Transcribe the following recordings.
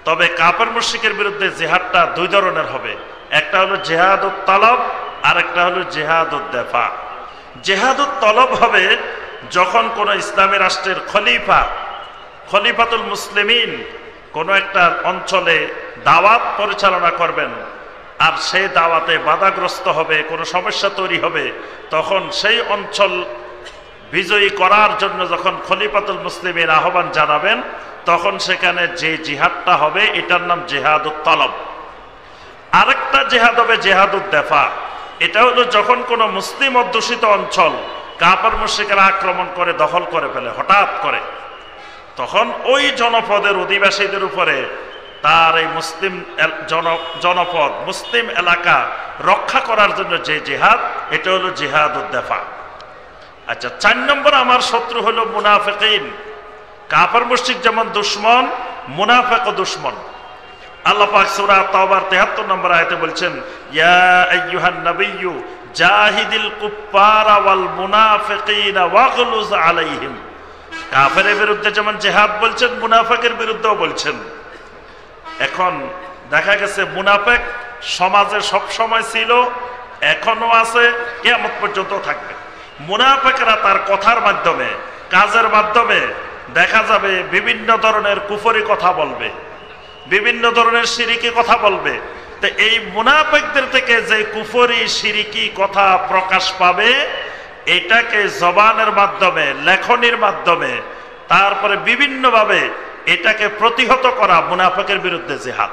তবে কাফের মুশরিকের বিরুদ্ধে জিহাদটা দুই ধরনের হবে, একটা হলো জিহাদুত তলব আর একটা হলো জিহাদুত দেফা। জিহাদুত তলব হবে যখন কোনো ইসলামী রাষ্ট্রের খলিফাতুল মুসলিমিন কোনো একটা অঞ্চলে দাওয়াত পরিচালনা করবেন, আর সেই দাওয়াতে বাধাগ্রস্ত হবে, কোনো সমস্যা তৈরি হবে, তখন সেই অঞ্চল বিজয়ী করার জন্য যখন খলিফাতুল মুসলিমিন আহ্বান জানাবেন, তখন সেখানে যে জিহাদটা হবে এটার নাম জিহাদুত তলব। আরেকটা জিহাদ হবে জিহাদুত দেফা। এটা হলো যখন কোনো মুসলিম অধ্যুষিত অঞ্চল কাফের মুশরিকরা আক্রমণ করে দখল করে ফেলে হঠাৎ করে, তখন ওই জনপদের অধিবাসীদের উপরে তার এই মুসলিম জনপদ মুসলিম এলাকা রক্ষা করার জন্য যে জিহাদ, এটা হলো জিহাদুত দেফা। আচ্ছা, 4 নম্বর আমার শত্রু হলো মুনাফিকিন। কাফের মুশরিক যেমন দুশমন, মুনাফিকও দুশমন। আল্লাহ পাক সূরা তাওবার 73 নম্বর আয়াতে বলছেন, ইয়া আইয়ুহান নাবিয়্যু জাহিদিল কুফারা ওয়াল মুনাফিকিনা ওয়াগলুজ আলাইহিম। কাফেরের বিরুদ্ধে যেমন জিহাদ বলছেন, মুনাফিকের বিরুদ্ধেও বলছেন। এখন দেখা গেছে মুনাফিক সমাজে সব সময় ছিল, এখনো আছে, কিয়ামত পর্যন্ত থাকবে। মুনাফিকরা তার কথার মাধ্যমে, কাজের মাধ্যমে দেখা যাবে বিভিন্ন ধরনের কুফরি কথা বলবে, বিভিন্ন ধরনের শিরিকি কথা বলবে। তো এই মুনাফিকদের থেকে যে কুফরি শিরিকি কথা প্রকাশ পাবে, এটাকে জবানের মাধ্যমে, লেখনির মাধ্যমে, তারপরে বিভিন্নভাবে এটাকে প্রতিহত করা মুনাফিকের বিরুদ্ধে জিহাদ।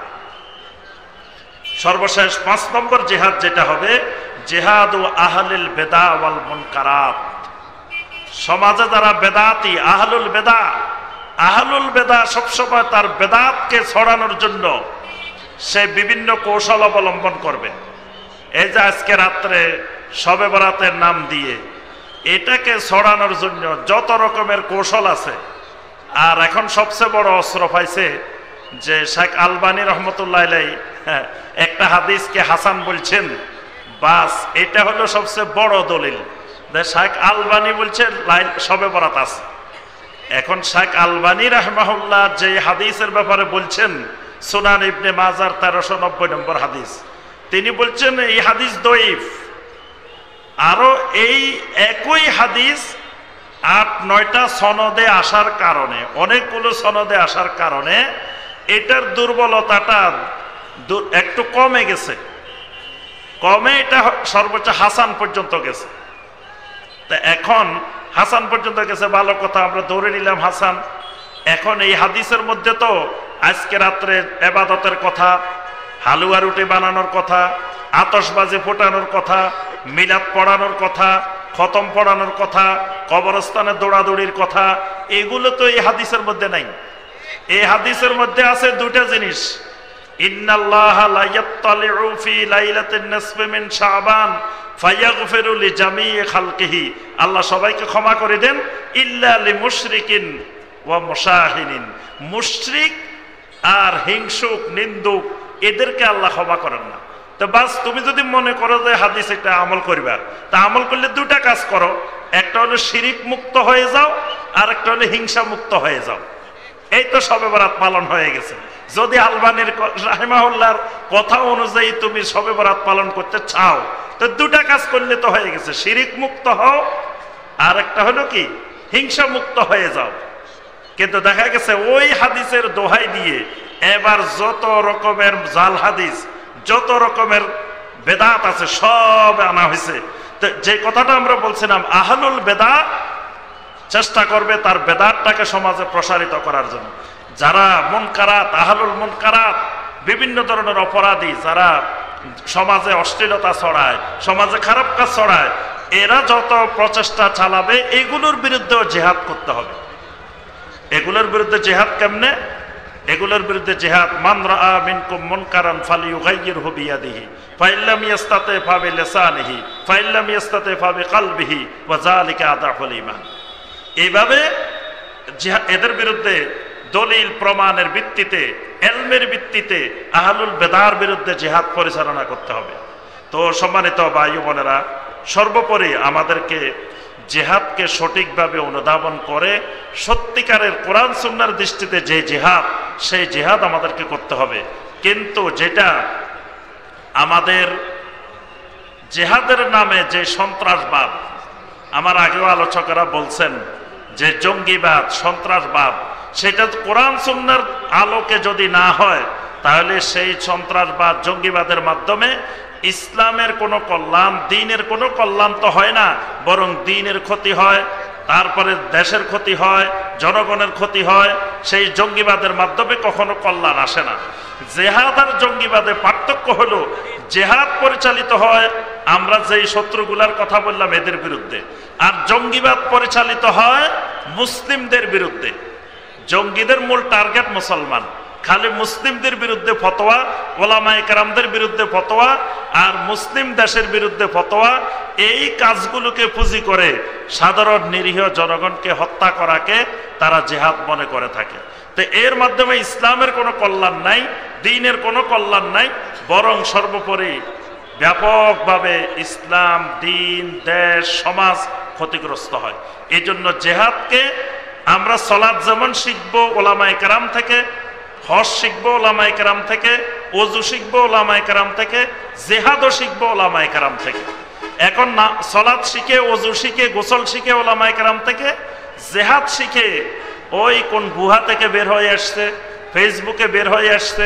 সর্বশেষ 5 নম্বর জিহাদ যেটা হবে, জিহাদু আহলিল বেদা ওয়াল মুনকারাত। সমাজে যারা বেদাতি, আহলুল বেদা সবসময় তার বেদাতকে ছড়ানোর জন্য সে বিভিন্ন কৌশল অবলম্বন করবে। এই যে আজকে রাত্রে শবে বরাতের নাম দিয়ে এটাকে ছড়ানোর জন্য যত রকমের কৌশল আছে। আর এখন সবচেয়ে বড় অস্ত্র পাইছে যে শেখ আলবানী রহমতুল্লাহ আলাইহি একটা হাদিসকে হাসান বলছেন, বাস এটা হলো সবচেয়ে বড় দলিল। শেখ আলবানী বলছেন শবে বরাত আছে। এখন শেখ আলবানী রাহমাহুল্লাহ যে হাদিসের ব্যাপারে বলছেন, সুনান ইবনে মাজার 1390 নম্বর হাদিস, তিনি বলছেন এই হাদিস দঈফ। আরো এই একই হাদিস 8-9টা সনদে আসার কারণে, অনেকগুলো সনদে আসার কারণে এটার দুর্বলতাটা একটু কমে গেছে। এটা সর্বোচ্চ হাসান পর্যন্ত গেছে। তা এখন হাসান পর্যন্ত গেছে, ভালো কথা, আমরা ধরে নিলাম হাসান। এখন এই হাদিসের মধ্যে তো আজকে রাত্রে ইবাদতের কথা, হালুয়া রুটি বানানোর কথা, আতশবাজি ফোটানোর কথা, মিলাদ পড়ানোর কথা, খতম পড়ানোর কথা, কবরস্থানে দৌড়াদৌড়ির কথা, এগুলো তো এই হাদিসের মধ্যে নাই। এই হাদিসের মধ্যে আছে 2টা জিনিস, ইন্নাল্লাহা লা ইয়াত্তালিউ ফি লাইলাতিন নিসফি মিন শাবান ফায়াগফিরু লিজামিই খালকিহি। আল্লাহ সবাইকে ক্ষমা করে দেন, ইল্লা লিমুশরিকিন ওয়া মুশাহিনিন। মুশরিক আর হিংসুক, নিন্দুক, এদেরকে আল্লাহ ক্ষমা করেন না। তো বাস, তুমি যদি মনে করো যে হাদিস এটা আমল করিবা, তা আমল করলে 2টা কাজ করো, একটা হলো শিরিক মুক্ত হয়ে যাও, আর একটা হলো হিংসা মুক্ত হয়ে যাও। এই তো শবে বরাত পালন হয়ে গেছে। যদি আলবানীর রাহিমাহুল্লাহর কথা অনুযায়ী তুমি শবে বরাত পালন করতে চাও, তো 2টা কাজ করলে তো হয়ে গেছে, শিরিক মুক্ত হও, আর একটা হলো কি, হিংসা মুক্ত হয়ে যাও। কিন্তু দেখা গেছে ওই হাদিসের দোহাই দিয়ে এবার যত রকমের জাল হাদিস, যত রকমের বেদাত আছে সব আনা হয়েছে। তো যে কথাটা আমরা বলছিলাম, আহলুল বেদা চেষ্টা করবে তার বেদাতটাকে সমাজে প্রসারিত করার জন্য। যারা মুনকারাত, আহলুল মুনকারাত, বিভিন্ন ধরনের অপরাধী, যারা সমাজে অশ্লীলতা ছড়ায়, সমাজে খারাপ কাজ ছড়ায়, এরা যত প্রচেষ্টা চালাবে এগুলোর বিরুদ্ধেও জিহাদ করতে হবে। এগুলোর বিরুদ্ধে জিহাদ কেমনে? এগুলোর বিরুদ্ধে জিহাদ, মান রাআ মিনকুম মুনকারান ফালিয়ুগাইয়িরহু বিয়াদিহি ফাইল্লাম ইয়াস্তাতি ফাবিলিসানিহি ফাইল্লাম ইয়াস্তাতি ফাবিকলবিহি ওয়া যালিকা আদাফুল ঈমান। এইভাবে এদের বিরুদ্ধে দলিল প্রমাণের ভিত্তিতে, ইলমের ভিত্তিতে আহলুল বেদার বিরুদ্ধে জিহাদ পরিচালনা করতে হবে। তো সম্মানিত ভাই বোনেরা, সর্বোপরি আমাদেরকে জেহাদকে সঠিকভাবে অনুধাবন করে সত্যিকারের কোরআন সুন্নাহর দৃষ্টিতে যে জেহাদ, সেই জেহাদ আমাদেরকে করতে হবে। কিন্তু যেটা আমাদের জেহাদের নামে যে সন্ত্রাসবাদ, আমার আগেও আলোচকেরা বলছেন যে জঙ্গিবাদ, সন্ত্রাসবাদ, সেটা কোরআন সুন্নাহর আলোকে যদি না হয়, তাহলে সেই সন্ত্রাসবাদ জঙ্গিবাদের মাধ্যমে ইসলামের কোনো কল্যাণ, দ্বীনের কোনো কল্যাণ তো হয় না, বরং দ্বীনের ক্ষতি হয়, তারপরে দেশের ক্ষতি হয়, জনগণের ক্ষতি হয়। সেই জঙ্গিবাদের মাধ্যমে কখনো কল্যাণ আসে না। জেহাদ আর জঙ্গিবাদে পার্থক্য হলো, জেহাদ পরিচালিত হয় আমরা যেই শত্রুগুলার কথা বললাম এদের বিরুদ্ধে, আর জঙ্গিবাদ পরিচালিত হয় মুসলিমদের বিরুদ্ধে। জঙ্গিদের মূল টার্গেট মুসলমান, খালি মুসলিমদের বিরুদ্ধে ফতোয়া, ওলামায়ে কেরামদের বিরুদ্ধে ফতোয়া, আর মুসলিম দেশের বিরুদ্ধে ফতোয়া। এই কাজগুলোকে পুঁজি করে সাধারণ নিরীহ জনগণকে হত্যা করাকে তারা জিহাদ মনে করে থাকে। তো এর মাধ্যমে ইসলামের কোনো কল্যাণ নাই, দ্বীনের কোনো কল্যাণ নাই, বরং সর্বোপরি ব্যাপকভাবে ইসলাম, দ্বীন, দেশ, সমাজ ক্ষতিগ্রস্ত হয়। এই জন্য জেহাদকে আমরা সালাত যেমন শিখবো ওলামায়ে কেরাম থেকে, হজ শিখবো ওলামায়ে কেরাম থেকে, ওযু শিখবো ওলামায়ে কেরাম থেকে, জেহাদও শিখবো ওলামায়ে কেরাম থেকে। এখন না সালাত শিখে, ওযু শিখে, গোসল শিখে ওলামায়ে কেরাম থেকে, জেহাদ শিখে ওই কোন গুহা থেকে বের হয়ে আসছে, ফেসবুকে বের হয়ে আসছে,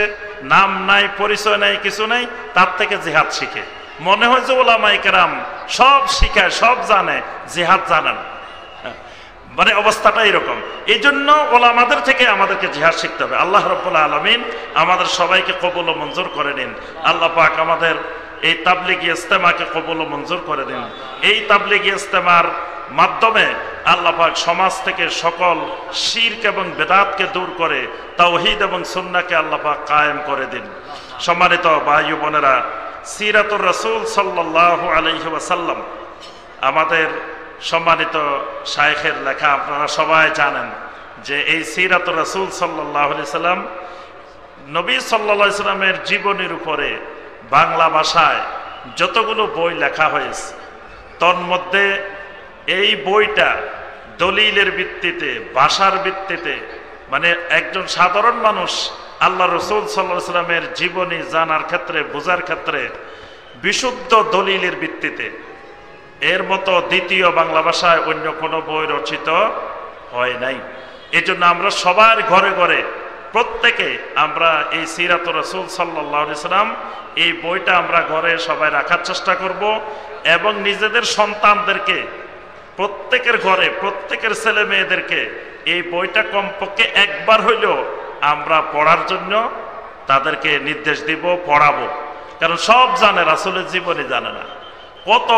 নাম নাই, পরিচয় নাই, কিছু নাই, তার থেকে জিহাদ শিখে মনে হয় যে ওলামায়ে কেরাম সব শিখায়, সব জানে, জিহাদ জানে না। মানে অবস্থাটা এরকম। এই জন্য ওলামাদের থেকে আমাদেরকে জিহাদ শিখতে হবে। আল্লাহ রাব্বুল আলামিন আমাদের সবাইকে কবুল ও মঞ্জুর করে নিন। আল্লাহ পাক আমাদের এই তাবলিগি ইজতেমাকে কবুল ও মঞ্জুর করে দিন। এই তাবলিগি ইজতেমার মাধ্যমে আল্লাহ পাক সমাজ থেকে সকল শিরক এবং বেদাতকে দূর করে তাওহীদ এবং সুন্নাহকে আল্লাহ পাক কায়েম করে দিন। সম্মানিত ভাই ও বোনেরা, সিরাতুর রাসূল সাল্লাল্লাহু আলাইহি ওয়াসাল্লাম আমাদের সম্মানিত শায়েখের লেখা, আপনারা সবাই জানেন যে এই সিরাতুর রাসূল সাল্লাল্লাহু আলাইহি সাল্লাম, নবী সাল্লাল্লাহু আলাইহি সাল্লামের জীবনের উপরে বাংলা ভাষায় যতগুলো বই লেখা হয়েছে, তন্মধ্যে এই বইটা দলিলের ভিত্তিতে, ভাষার ভিত্তিতে, মানে একজন সাধারণ মানুষ আল্লাহ রাসূল সাল্লাল্লাহু আলাইহি সাল্লামের জীবনী জানার ক্ষেত্রে, বোঝার ক্ষেত্রে বিশুদ্ধ দলিলের ভিত্তিতে, এর মতো দ্বিতীয় বাংলা ভাষায় অন্য কোনো বই রচিত হয় নাই। এজন্য আমরা সবার ঘরে ঘরে প্রত্যেকে আমরা এই সিরাতুর রাসূল সাল্লাল্লাহু আলাইহি সাল্লাম এই বইটা আমরা ঘরে সবাই রাখার চেষ্টা করব, এবং নিজেদের সন্তানদেরকে প্রত্যেকের ঘরে, প্রত্যেকের ছেলে মেয়েদেরকে এই বইটা কমপক্ষে একবার হইলেও আমরা পড়ার জন্য তাদেরকে নির্দেশ দিব, পড়াবো। কারণ সব জানে, রাসূলের জীবনী জানে না। কত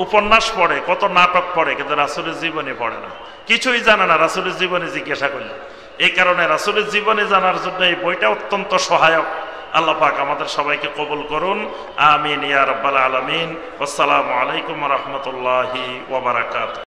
উপন্যাস পড়ে, কত নাটক পড়ে, কিন্তু রাসূলের জীবনী পড়ে না, কিছুই জানে না রাসূলের জীবনী জিজ্ঞাসা করলে। এই কারণে রাসূলের জীবনী জানার জন্য এই বইটা অত্যন্ত সহায়ক। আল্লাহ পাক আমাদের সবাইকে কবুল করুন, আমিন ইয়া রাব্বাল আলামিন। আসসালামু আলাইকুম ওয়া রাহমাতুল্লাহি ওয়া বারাকাতুহু।